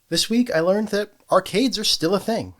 This week I learned that arcades are still a thing.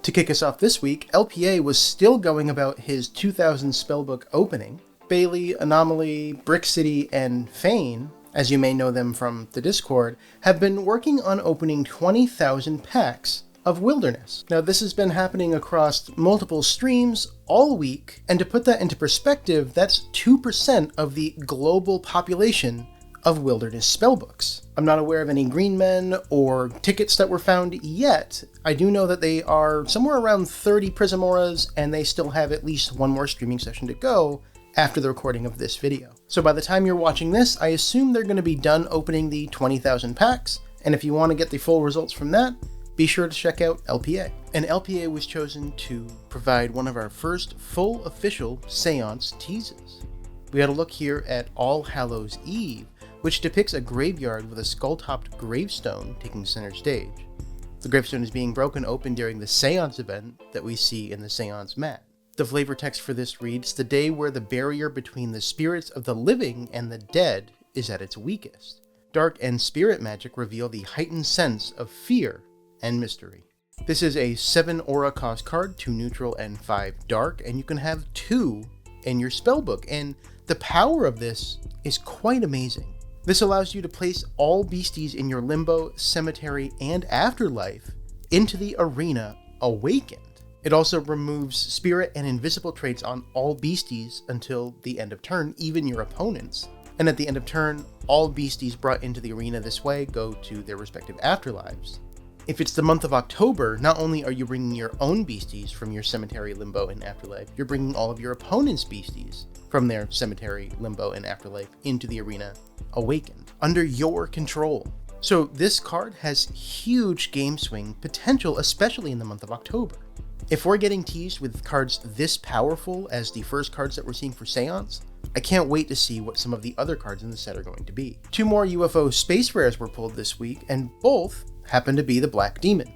To kick us off this week, LPA was still going about his 2000 Spellbook opening. Bailey, Anomaly, Brick City, and Fane, as you may know them from the Discord, have been working on opening 20,000 packs of Wilderness. Now this has been happening across multiple streams all week, and to put that into perspective, that's 2% of the global population of Wilderness Spellbooks. I'm not aware of any green men or tickets that were found yet. I do know that they are somewhere around 30 Prismoras, and they still have at least one more streaming session to go after the recording of this video. So by the time you're watching this, I assume they're going to be done opening the 20,000 packs, and if you want to get the full results from that, be sure to check out LPA. And LPA was chosen to provide one of our first full official Seance teases. We had a look here at All Hallows Eve, which depicts a graveyard with a skull-topped gravestone taking center stage. The gravestone is being broken open during the Seance event that we see in the Seance Mat. The flavor text for this reads, "The day where the barrier between the spirits of the living and the dead is at its weakest. Dark and spirit magic reveal the heightened sense of fear and mystery." This is a 7 aura cost card, 2 neutral and 5 dark, and you can have 2 in your spellbook, and the power of this is quite amazing. This allows you to place all beasties in your limbo, cemetery, and afterlife into the arena awakened. It also removes spirit and invisible traits on all beasties until the end of turn, even your opponents. And at the end of turn, all beasties brought into the arena this way go to their respective afterlives. If it's the month of October, not only are you bringing your own beasties from your cemetery, limbo, and afterlife, you're bringing all of your opponent's beasties from their cemetery, limbo, and afterlife into the arena awakened, under your control. So this card has huge game swing potential, especially in the month of October. If we're getting teased with cards this powerful as the first cards that we're seeing for Seance, I can't wait to see what some of the other cards in the set are going to be. 2 more UFO space rares were pulled this week, and both happen to be the Black Demon.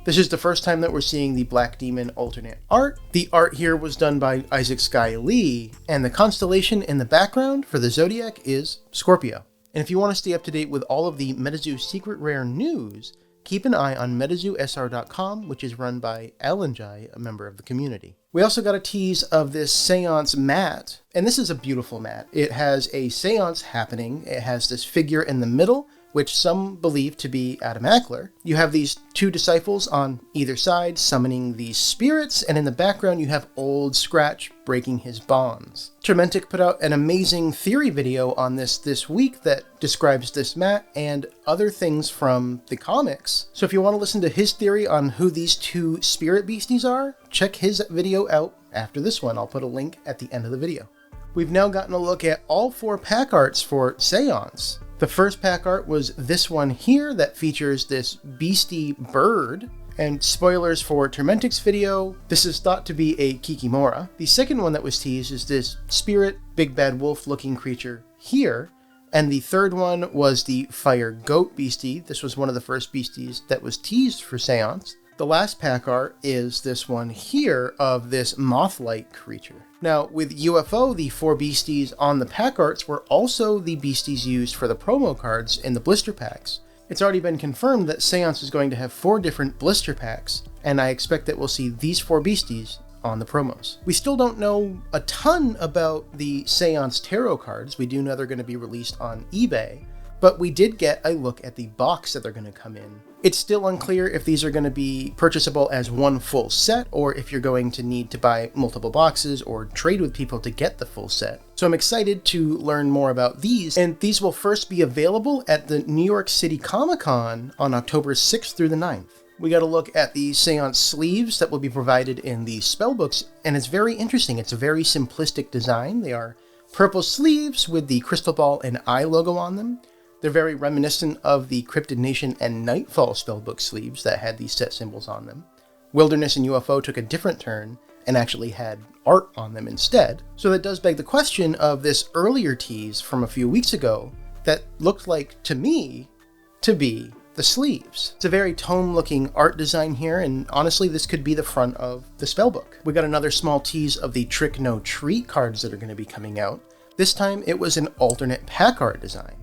This is the first time that we're seeing the Black Demon alternate art. The art here was done by Isaac Sky Lee, and the constellation in the background for the Zodiac is Scorpio. And if you want to stay up to date with all of the MetaZoo secret rare news, keep an eye on MetaZooSR.com, which is run by Alanjai, a member of the community. We also got a tease of this Seance Mat, and this is a beautiful mat. It has a seance happening. It has this figure in the middle, which some believe to be Adam Ackler. You have these 2 disciples on either side summoning these spirits, and in the background you have Old Scratch breaking his bonds. Tormentic put out an amazing theory video on this week that describes this mat and other things from the comics. So if you want to listen to his theory on who these 2 spirit beasties are, check his video out after this one. I'll put a link at the end of the video. We've now gotten a look at all 4 pack arts for Seance. The first pack art was this one here that features this beastie bird, and spoilers for Tormentic's video, this is thought to be a Kikimora. The second one that was teased is this spirit big bad wolf looking creature here, and the third one was the fire goat beastie. This was one of the first beasties that was teased for Seance. The last pack art is this one here of this moth-like creature. Now, with UFO, the 4 beasties on the pack arts were also the beasties used for the promo cards in the blister packs. It's already been confirmed that Seance is going to have 4 different blister packs, and I expect that we'll see these 4 beasties on the promos. We still don't know a ton about the Seance tarot cards. We do know they're going to be released on eBay, but we did get a look at the box that they're going to come in. It's still unclear if these are going to be purchasable as one full set, or if you're going to need to buy multiple boxes or trade with people to get the full set. So I'm excited to learn more about these, and these will first be available at the New York City Comic-Con on October 6th through the 9th. We got a look at the Seance sleeves that will be provided in the spellbooks, and it's very interesting. It's a very simplistic design. They are purple sleeves with the crystal ball and eye logo on them. They're very reminiscent of the Cryptid Nation and Nightfall spellbook sleeves that had these set symbols on them. Wilderness and UFO took a different turn and actually had art on them instead. So that does beg the question of this earlier tease from a few weeks ago that looked like, to me, to be the sleeves. It's a very tome-looking art design here, and honestly, this could be the front of the spellbook. We got another small tease of the Trick No Treat cards that are going to be coming out. This time, it was an alternate pack art design.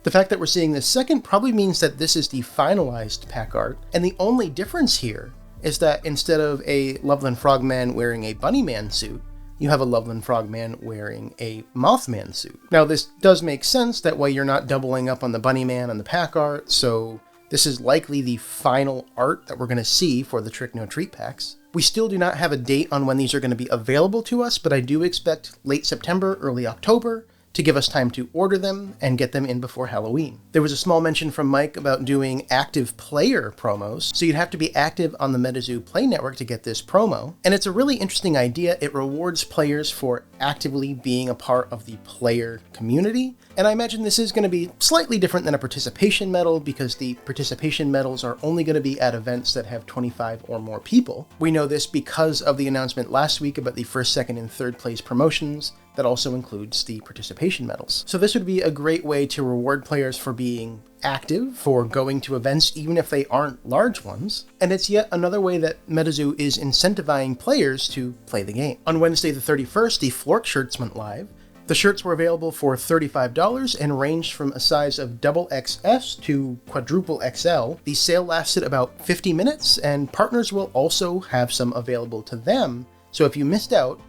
The fact that we're seeing this second probably means that this is the finalized pack art, and the only difference here is that instead of a Loveland Frogman wearing a Bunnyman suit, you have a Loveland Frogman wearing a Mothman suit. Now this does make sense, that way you're not doubling up on the Bunnyman and the pack art, so this is likely the final art that we're going to see for the Trick No Treat packs. We still do not have a date on when these are going to be available to us, but I do expect late September, early October, to give us time to order them and get them in before Halloween. There was a small mention from Mike about doing active player promos, so you'd have to be active on the MetaZoo Play Network to get this promo, and it's a really interesting idea. It rewards players for actively being a part of the player community, and I imagine this is going to be slightly different than a participation medal, because the participation medals are only going to be at events that have 25 or more people. We know this because of the announcement last week about the first, second, and third place promotions. That also includes the participation medals. So this would be a great way to reward players for being active, for going to events even if they aren't large ones, and it's yet another way that MetaZoo is incentivizing players to play the game. On Wednesday the 31st, the Flork shirts went live. The shirts were available for $35 and ranged from a size of XXS to quadruple XL. The sale lasted about 50 minutes, and partners will also have some available to them, so if you missed out,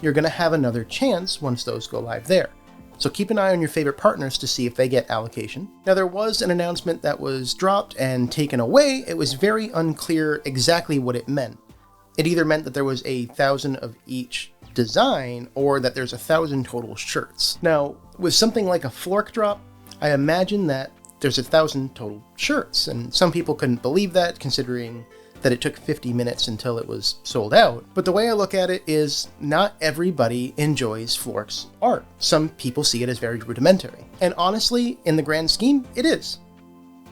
you're going to have another chance once those go live there. So keep an eye on your favorite partners to see if they get allocation. Now there was an announcement that was dropped and taken away. It was very unclear exactly what it meant. It either meant that there was 1,000 of each design or that there's 1,000 total shirts. Now with something like a Flork drop, I imagine that there's 1,000 total shirts, and some people couldn't believe that considering that it took 50 minutes until it was sold out. But the way I look at it is not everybody enjoys Flork's art. Some people see it as very rudimentary. And honestly, in the grand scheme, it is.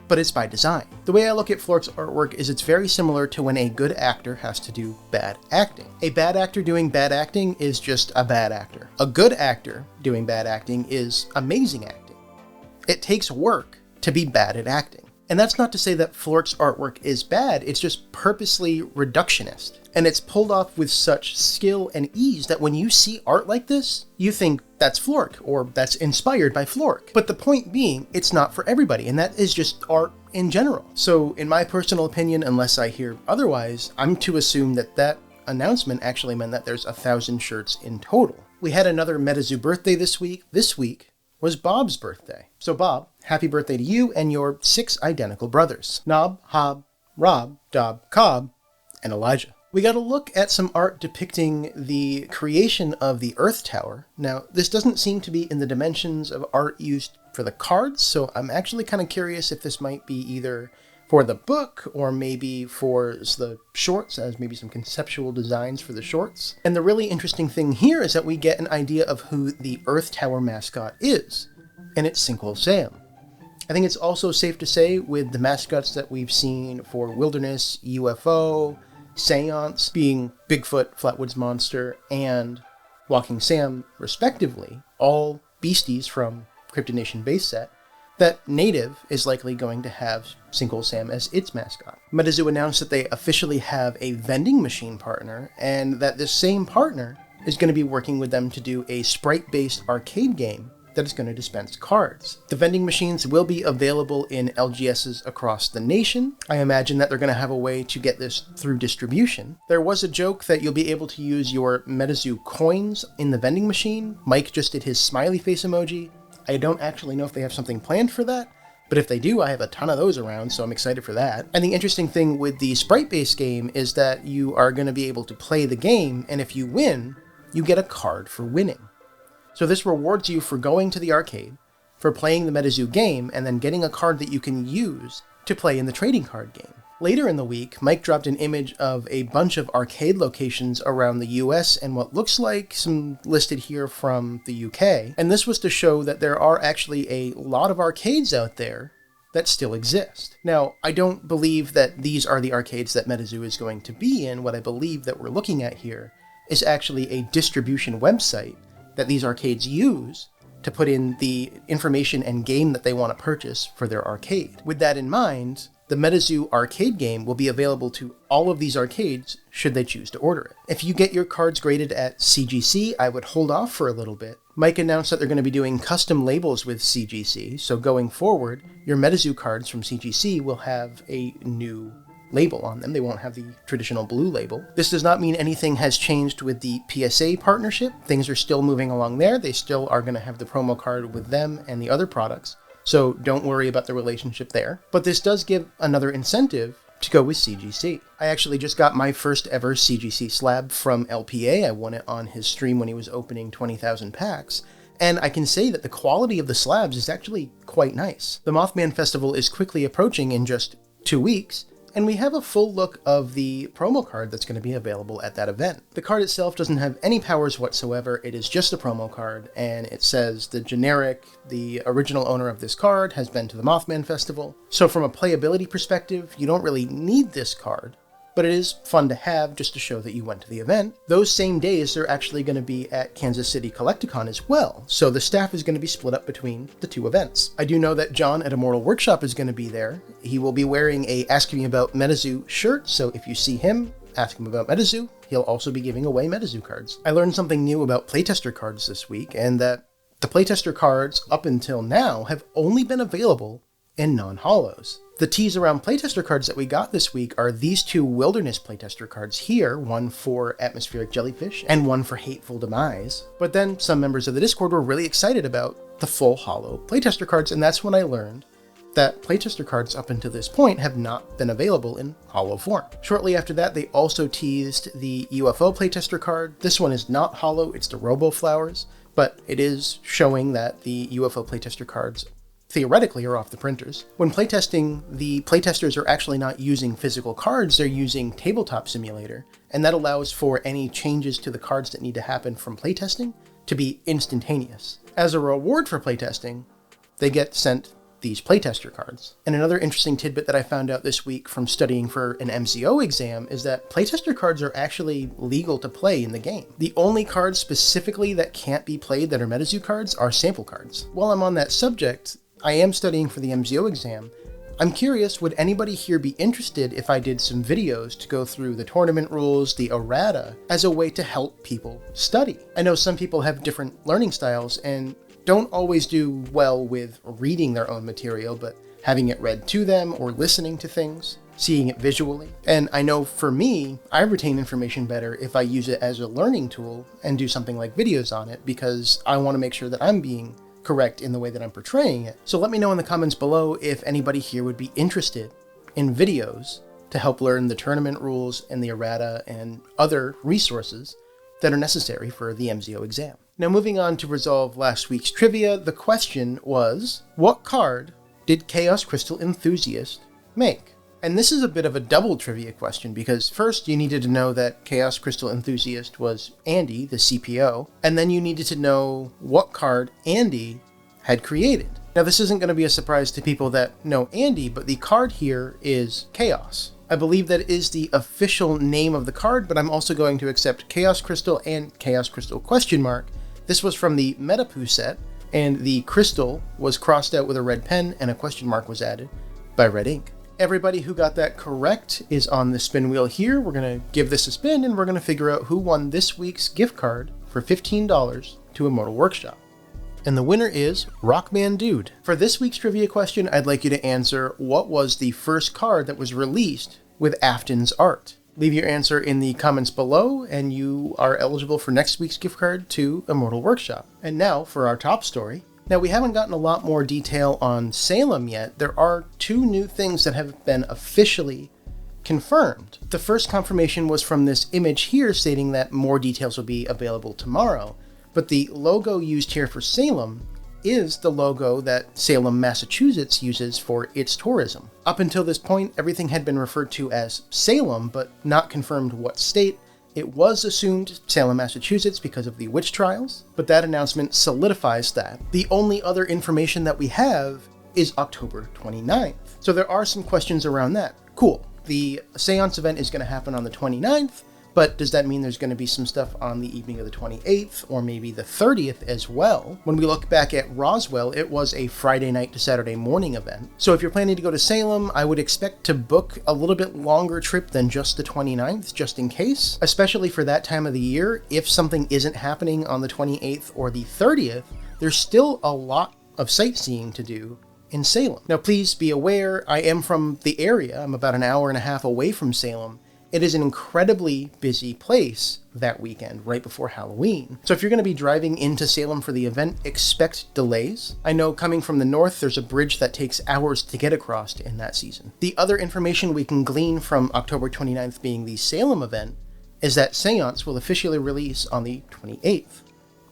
But it's by design. The way I look at Flork's artwork is it's very similar to when a good actor has to do bad acting. A bad actor doing bad acting is just a bad actor. A good actor doing bad acting is amazing acting. It takes work to be bad at acting. And that's not to say that Flork's artwork is bad, it's just purposely reductionist. And it's pulled off with such skill and ease that when you see art like this, you think that's Flork, or that's inspired by Flork. But the point being, it's not for everybody, and that is just art in general. So in my personal opinion, unless I hear otherwise, I'm to assume that that announcement actually meant that there's 1,000 shirts in total. We had another MetaZoo birthday this week. This week was Bob's birthday. So Bob, happy birthday to you and your 6 identical brothers, Nob, Hob, Rob, Dob, Cobb, and Elijah. We got a look at some art depicting the creation of the Earth Tower. Now, this doesn't seem to be in the dimensions of art used for the cards, so I'm actually kind of curious if this might be either for the book or maybe for the shorts, as maybe some conceptual designs for the shorts. And the really interesting thing here is that we get an idea of who the Earth Tower mascot is, and it's Sinkhole Sam. I think it's also safe to say, with the mascots that we've seen for Wilderness, UFO, Seance, being Bigfoot, Flatwoods Monster, and Walking Sam, respectively, all beasties from Cryptid Nation base set, that Native is likely going to have Sinkhole Sam as its mascot. MetaZoo announced that they officially have a vending machine partner, and that this same partner is going to be working with them to do a sprite-based arcade game that is going to dispense cards. The vending machines will be available in LGSs across the nation. I imagine that they're going to have a way to get this through distribution. There was a joke that you'll be able to use your MetaZoo coins in the vending machine. Mike just did his smiley face emoji. I don't actually know if they have something planned for that, but if they do, I have a ton of those around, so I'm excited for that. And the interesting thing with the sprite-based game is that you are going to be able to play the game, and if you win, you get a card for winning. So this rewards you for going to the arcade, for playing the MetaZoo game, and then getting a card that you can use to play in the trading card game. Later in the week, Mike dropped an image of a bunch of arcade locations around the US and what looks like some listed here from the UK. And this was to show that there are actually a lot of arcades out there that still exist. Now, I don't believe that these are the arcades that MetaZoo is going to be in. What I believe that we're looking at here is actually a distribution website that these arcades use to put in the information and game that they want to purchase for their arcade. With that in mind, the MetaZoo arcade game will be available to all of these arcades should they choose to order it. If you get your cards graded at CGC, I would hold off for a little bit. Mike announced that they're going to be doing custom labels with CGC, so going forward, your MetaZoo cards from CGC will have a new label on them. They won't have the traditional blue label. This does not mean anything has changed with the PSA partnership. Things are still moving along there. They still are going to have the promo card with them and the other products. So don't worry about the relationship there. But this does give another incentive to go with CGC. I actually just got my first ever CGC slab from LPA. I won it on his stream when he was opening 20,000 packs. And I can say that the quality of the slabs is actually quite nice. The Mothman Festival is quickly approaching in just 2 weeks, and we have a full look of the promo card that's going to be available at that event. The card itself doesn't have any powers whatsoever. It is just a promo card, and it says the original owner of this card has been to the Mothman Festival. So from a playability perspective, you don't really need this card, but it is fun to have just to show that you went to the event. Those same days, they're actually going to be at Kansas City Collecticon as well, so the staff is going to be split up between the two events. I do know that John at Immortal Workshop is going to be there. He will be wearing a Ask Me About MetaZoo shirt, so if you see him, ask him about MetaZoo. He'll also be giving away MetaZoo cards. I learned something new about playtester cards this week, and that the playtester cards up until now have only been available in non-holos. The teas around playtester cards that we got this week are these two Wilderness playtester cards here, one for Atmospheric Jellyfish and one for Hateful Demise. But then some members of the Discord were really excited about the full holo playtester cards, and that's when I learned that playtester cards up until this point have not been available in holo form. Shortly after that, they also teased the UFO playtester card. This one is not holo, it's the Robo Flowers, but it is showing that the UFO playtester cards theoretically are off the printers. When playtesting, the playtesters are actually not using physical cards, they're using Tabletop Simulator, and that allows for any changes to the cards that need to happen from playtesting to be instantaneous. As a reward for playtesting, they get sent these playtester cards. And another interesting tidbit that I found out this week from studying for an MZO exam is that playtester cards are actually legal to play in the game. The only cards specifically that can't be played that are MetaZoo cards are sample cards. While I'm on that subject, I am studying for the MZO exam. I'm curious, would anybody here be interested if I did some videos to go through the tournament rules, the errata, as a way to help people study? I know some people have different learning styles and don't always do well with reading their own material, but having it read to them or listening to things, seeing it visually. And I know for me, I retain information better if I use it as a learning tool and do something like videos on it, because I want to make sure that I'm being correct in the way that I'm portraying it. So let me know in the comments below if anybody here would be interested in videos to help learn the tournament rules and the errata and other resources that are necessary for the MZO exam. Now moving on to resolve last week's trivia, the question was, what card did Chaos Crystal Enthusiast make? And this is a bit of a double trivia question, because first you needed to know that Chaos Crystal Enthusiast was Andy, the CPO, and then you needed to know what card Andy had created. Now this isn't going to be a surprise to people that know Andy, but the card here is Chaos. I believe that is the official name of the card, but I'm also going to accept Chaos Crystal and Chaos Crystal ? This was from the MetaPoo set, and the crystal was crossed out with a red pen and a question mark was added by red ink. Everybody who got that correct is on the spin wheel here. We're going to give this a spin and we're going to figure out who won this week's gift card for $15 to Immortal Workshop. And the winner is Rockman Dude. For this week's trivia question, I'd like you to answer what was the first card that was released with Afton's art. Leave your answer in the comments below and you are eligible for next week's gift card to Immortal Workshop. And now for our top story. Now, we haven't gotten a lot more detail on Salem yet. There are 2 new things that have been officially confirmed. The first confirmation was from this image here stating that more details will be available tomorrow. But the logo used here for Salem is the logo that Salem, Massachusetts uses for its tourism. Up until this point, everything had been referred to as Salem, but not confirmed what state. It was assumed Salem, Massachusetts because of the witch trials, but that announcement solidifies that. The only other information that we have is October 29th. So there are some questions around that. Cool. The Seance event is going to happen on the 29th, But does that mean there's going to be some stuff on the evening of the 28th or maybe the 30th as well? When we look back at Roswell, it was a Friday night to Saturday morning event. So if you're planning to go to Salem, I would expect to book a little bit longer trip than just the 29th, just in case, especially for that time of the year. If something isn't happening on the 28th or the 30th, there's still a lot of sightseeing to do in Salem. Now, please be aware, I am from the area. I'm about an hour and a half away from Salem. It is an incredibly busy place that weekend, right before Halloween. So if you're going to be driving into Salem for the event, expect delays. I know coming from the north, there's a bridge that takes hours to get across in that season. The other information we can glean from October 29th being the Salem event is that Seance will officially release on the 28th.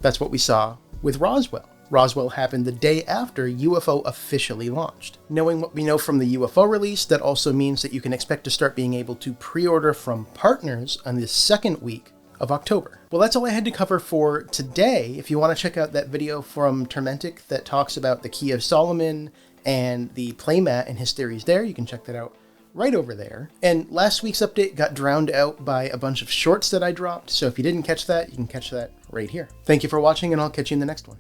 That's what we saw with Roswell. Roswell happened the day after UFO officially launched. Knowing what we know from the UFO release, that also means that you can expect to start being able to pre-order from partners on the second week of October. Well, that's all I had to cover for today. If you want to check out that video from Termentic that talks about the Key of Solomon and the playmat and his theories there, you can check that out right over there. And last week's update got drowned out by a bunch of shorts that I dropped, so if you didn't catch that, you can catch that right here. Thank you for watching, and I'll catch you in the next one.